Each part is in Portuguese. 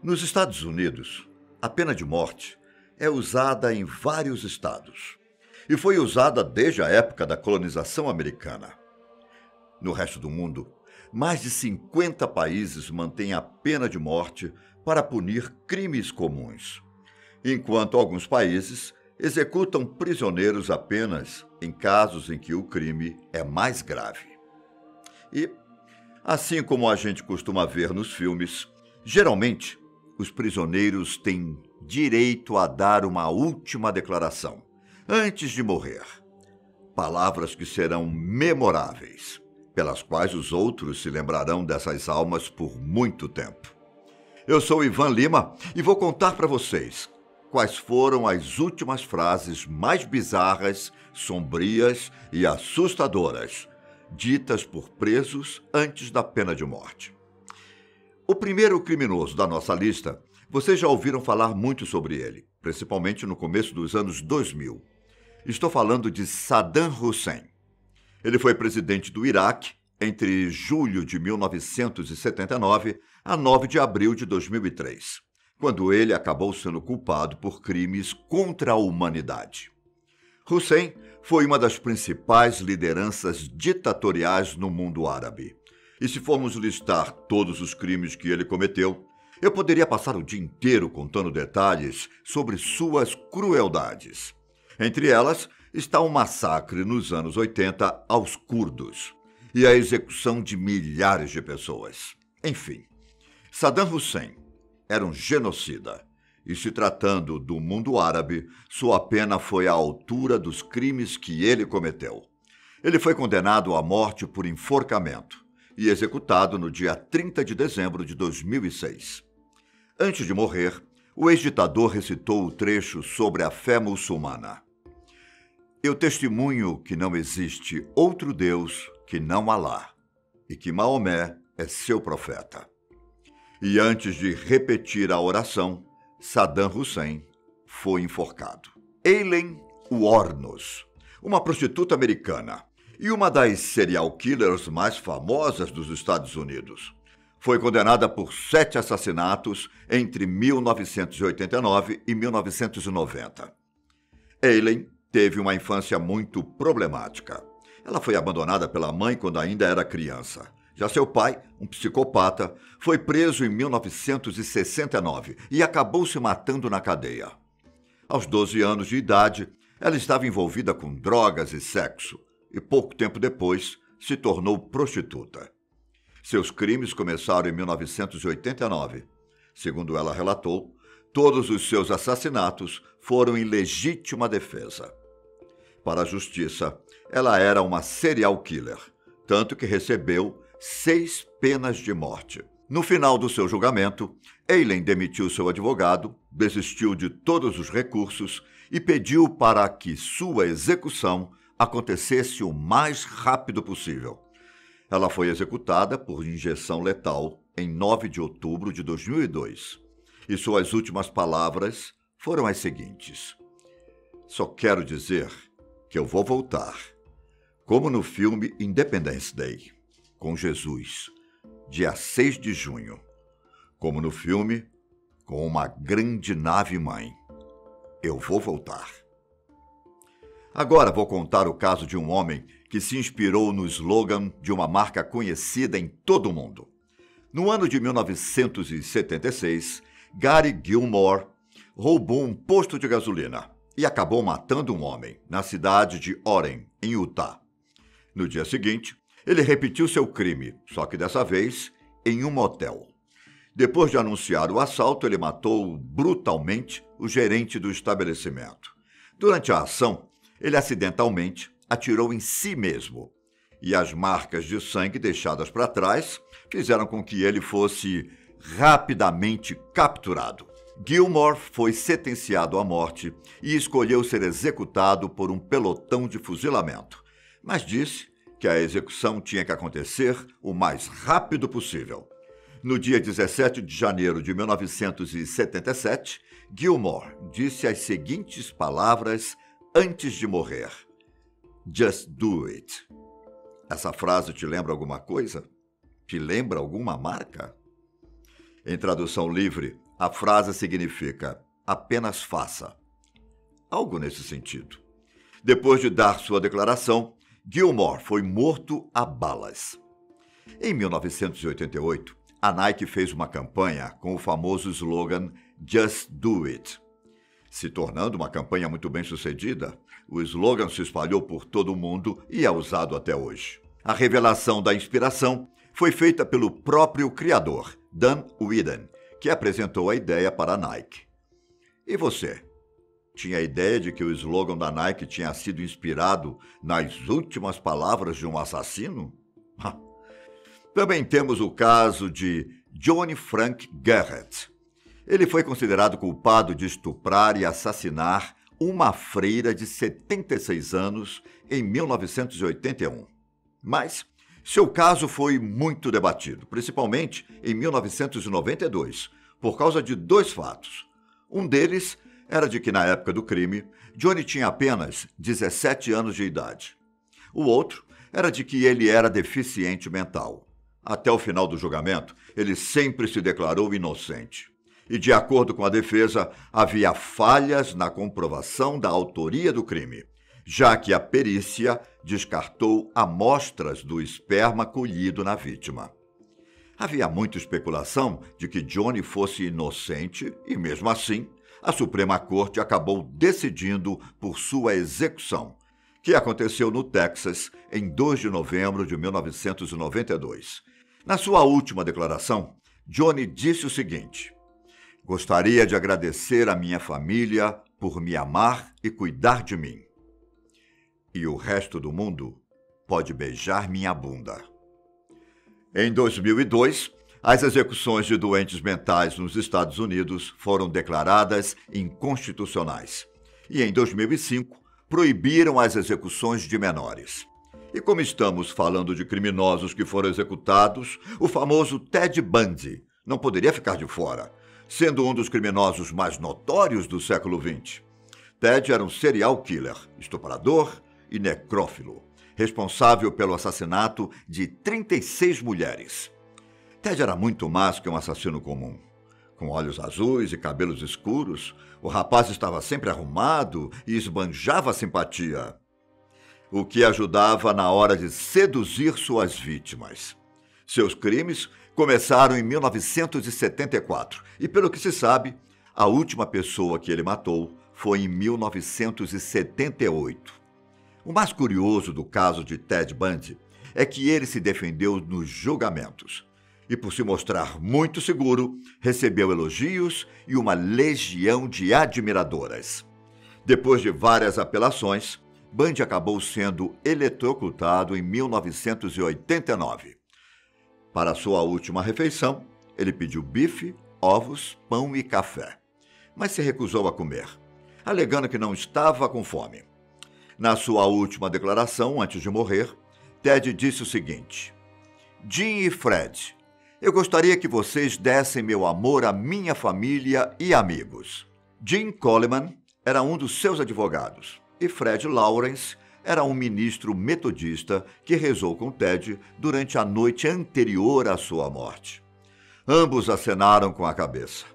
Nos Estados Unidos, a pena de morte é usada em vários estados e foi usada desde a época da colonização americana. No resto do mundo, mais de 50 países mantêm a pena de morte para punir crimes comuns, enquanto alguns países executam prisioneiros apenas em casos em que o crime é mais grave. E, assim como a gente costuma ver nos filmes, geralmente os prisioneiros têm direito a dar uma última declaração antes de morrer. Palavras que serão memoráveis, pelas quais os outros se lembrarão dessas almas por muito tempo. Eu sou Ivan Lima e vou contar para vocês quais foram as últimas frases mais bizarras, sombrias e assustadoras ditas por presos antes da pena de morte. O primeiro criminoso da nossa lista, vocês já ouviram falar muito sobre ele, principalmente no começo dos anos 2000. Estou falando de Saddam Hussein. Ele foi presidente do Iraque entre julho de 1979 a 9 de abril de 2003, quando ele acabou sendo culpado por crimes contra a humanidade. Hussein foi uma das principais lideranças ditatoriais no mundo árabe. E se formos listar todos os crimes que ele cometeu, eu poderia passar o dia inteiro contando detalhes sobre suas crueldades. Entre elas está o massacre nos anos 80 aos curdos e a execução de milhares de pessoas. Enfim, Saddam Hussein era um genocida. E se tratando do mundo árabe, sua pena foi à altura dos crimes que ele cometeu. Ele foi condenado à morte por enforcamento e executado no dia 30 de dezembro de 2006. Antes de morrer, o ex-ditador recitou o trecho sobre a fé muçulmana. Eu testemunho que não existe outro Deus que não Alá, e que Maomé é seu profeta. E antes de repetir a oração, Saddam Hussein foi enforcado. Eileen Wuornos, uma prostituta americana e uma das serial killers mais famosas dos Estados Unidos, foi condenada por 7 assassinatos entre 1989 e 1990. Eileen teve uma infância muito problemática. Ela foi abandonada pela mãe quando ainda era criança. Já seu pai, um psicopata, foi preso em 1969 e acabou se matando na cadeia. Aos 12 anos de idade, ela estava envolvida com drogas e sexo e pouco tempo depois se tornou prostituta. Seus crimes começaram em 1989. Segundo ela relatou, todos os seus assassinatos foram em legítima defesa. Para a justiça, ela era uma serial killer, tanto que recebeu 6 penas de morte. No final do seu julgamento, Eileen demitiu seu advogado, desistiu de todos os recursos e pediu para que sua execução acontecesse o mais rápido possível. Ela foi executada por injeção letal em 9 de outubro de 2002. E suas últimas palavras foram as seguintes: só quero dizer que eu vou voltar, como no filme Independence Day, com Jesus, dia 6 de junho, como no filme, com uma grande nave-mãe. Eu vou voltar. Agora vou contar o caso de um homem que se inspirou no slogan de uma marca conhecida em todo o mundo. No ano de 1976, Gary Gilmore roubou um posto de gasolina e acabou matando um homem na cidade de Orem, em Utah. No dia seguinte, ele repetiu seu crime, só que dessa vez em um motel. Depois de anunciar o assalto, ele matou brutalmente o gerente do estabelecimento. Durante a ação, ele acidentalmente atirou em si mesmo, e as marcas de sangue deixadas para trás fizeram com que ele fosse rapidamente capturado. Gilmore foi sentenciado à morte e escolheu ser executado por um pelotão de fuzilamento, mas disse que a execução tinha que acontecer o mais rápido possível. No dia 17 de janeiro de 1977, Gilmore disse as seguintes palavras antes de morrer: Just do it. Essa frase te lembra alguma coisa? Te lembra alguma marca? Em tradução livre, A frase significa apenas faça. Algo nesse sentido. Depois de dar sua declaração, Gilmore foi morto a balas. Em 1988, a Nike fez uma campanha com o famoso slogan Just Do It. Se tornando uma campanha muito bem sucedida, o slogan se espalhou por todo o mundo e é usado até hoje. A revelação da inspiração foi feita pelo próprio criador, Dan Whedon, que apresentou a ideia para a Nike. E você? Tinha a ideia de que o slogan da Nike tinha sido inspirado nas últimas palavras de um assassino? Também temos o caso de Johnny Frank Garrett. Ele foi considerado culpado de estuprar e assassinar uma freira de 76 anos em 1981. Mas seu caso foi muito debatido, principalmente em 1992, por causa de dois fatos. Um deles era de que, na época do crime, Johnny tinha apenas 17 anos de idade. O outro era de que ele era deficiente mental. Até o final do julgamento, ele sempre se declarou inocente. E, de acordo com a defesa, havia falhas na comprovação da autoria do crime, já que a perícia descartou amostras do esperma colhido na vítima. Havia muita especulação de que Johnny fosse inocente e, mesmo assim, a Suprema Corte acabou decidindo por sua execução, que aconteceu no Texas em 2 de novembro de 1992. Na sua última declaração, Johnny disse o seguinte: "Gostaria de agradecer à minha família por me amar e cuidar de mim. E o resto do mundo pode beijar minha bunda." Em 2002, as execuções de doentes mentais nos Estados Unidos foram declaradas inconstitucionais. E em 2005, proibiram as execuções de menores. E como estamos falando de criminosos que foram executados, o famoso Ted Bundy não poderia ficar de fora, sendo um dos criminosos mais notórios do século XX. Ted era um serial killer, estuprador e necrófilo, responsável pelo assassinato de 36 mulheres. Ted era muito mais que um assassino comum. Com olhos azuis e cabelos escuros, o rapaz estava sempre arrumado e esbanjava simpatia, o que ajudava na hora de seduzir suas vítimas. Seus crimes começaram em 1974 e, pelo que se sabe, a última pessoa que ele matou foi em 1978. O mais curioso do caso de Ted Bundy é que ele se defendeu nos julgamentos e, por se mostrar muito seguro, recebeu elogios e uma legião de admiradoras. Depois de várias apelações, Bundy acabou sendo eletrocutado em 1989. Para sua última refeição, ele pediu bife, ovos, pão e café, mas se recusou a comer, alegando que não estava com fome. Na sua última declaração, antes de morrer, Ted disse o seguinte: "Jim e Fred, eu gostaria que vocês dessem meu amor à minha família e amigos." Jim Coleman era um dos seus advogados e Fred Lawrence era um ministro metodista que rezou com Ted durante a noite anterior à sua morte. Ambos acenaram com a cabeça,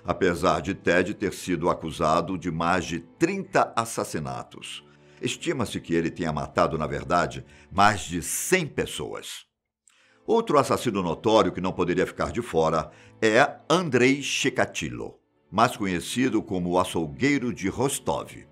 apesar de Ted ter sido acusado de mais de 30 assassinatos. Estima-se que ele tenha matado, na verdade, mais de 100 pessoas. Outro assassino notório que não poderia ficar de fora é Andrei Chikatilo, mais conhecido como o açougueiro de Rostov.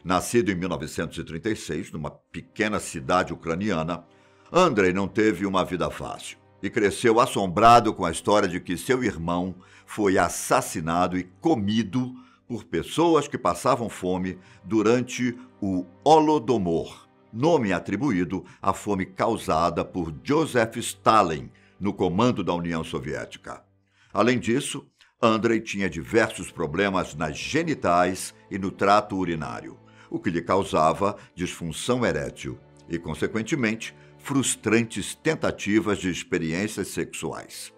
Nascido em 1936, numa pequena cidade ucraniana, Andrei não teve uma vida fácil e cresceu assombrado com a história de que seu irmão foi assassinado e comido por pessoas que passavam fome durante o Holodomor, nome atribuído à fome causada por Joseph Stalin no comando da União Soviética. Além disso, Andrei tinha diversos problemas nas genitais e no trato urinário, o que lhe causava disfunção erétil e, consequentemente, frustrantes tentativas de experiências sexuais.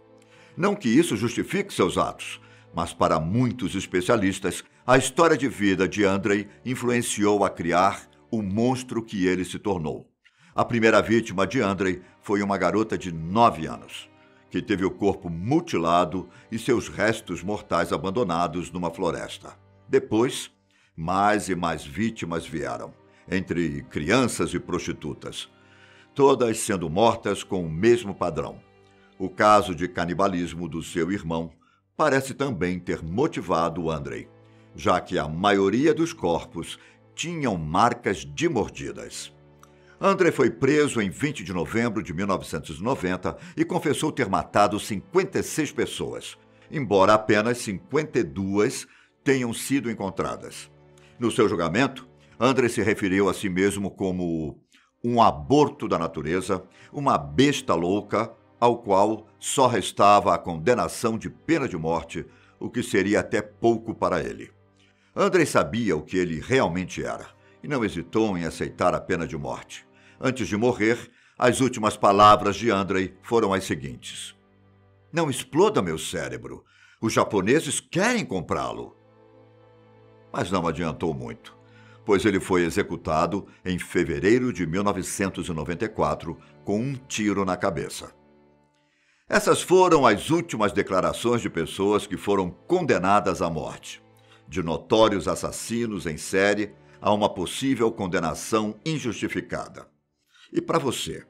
Não que isso justifique seus atos, mas para muitos especialistas, a história de vida de Andrei influenciou a criar o monstro que ele se tornou. A primeira vítima de Andrei foi uma garota de 9 anos, que teve o corpo mutilado e seus restos mortais abandonados numa floresta. Depois, mais e mais vítimas vieram, entre crianças e prostitutas, todas sendo mortas com o mesmo padrão. O caso de canibalismo do seu irmão parece também ter motivado Andrei, já que a maioria dos corpos tinham marcas de mordidas. Andrei foi preso em 20 de novembro de 1990 e confessou ter matado 56 pessoas, embora apenas 52 tenham sido encontradas. No seu julgamento, Andrei se referiu a si mesmo como um aborto da natureza, uma besta louca, ao qual só restava a condenação de pena de morte, o que seria até pouco para ele. Andrei sabia o que ele realmente era e não hesitou em aceitar a pena de morte. Antes de morrer, as últimas palavras de Andrei foram as seguintes: "Não exploda meu cérebro. Os japoneses querem comprá-lo." Mas não adiantou muito, pois ele foi executado em fevereiro de 1994 com um tiro na cabeça. Essas foram as últimas declarações de pessoas que foram condenadas à morte, de notórios assassinos em série a uma possível condenação injustificada. E para você,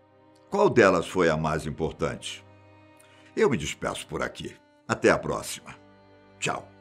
qual delas foi a mais importante? Eu me despeço por aqui. Até a próxima. Tchau.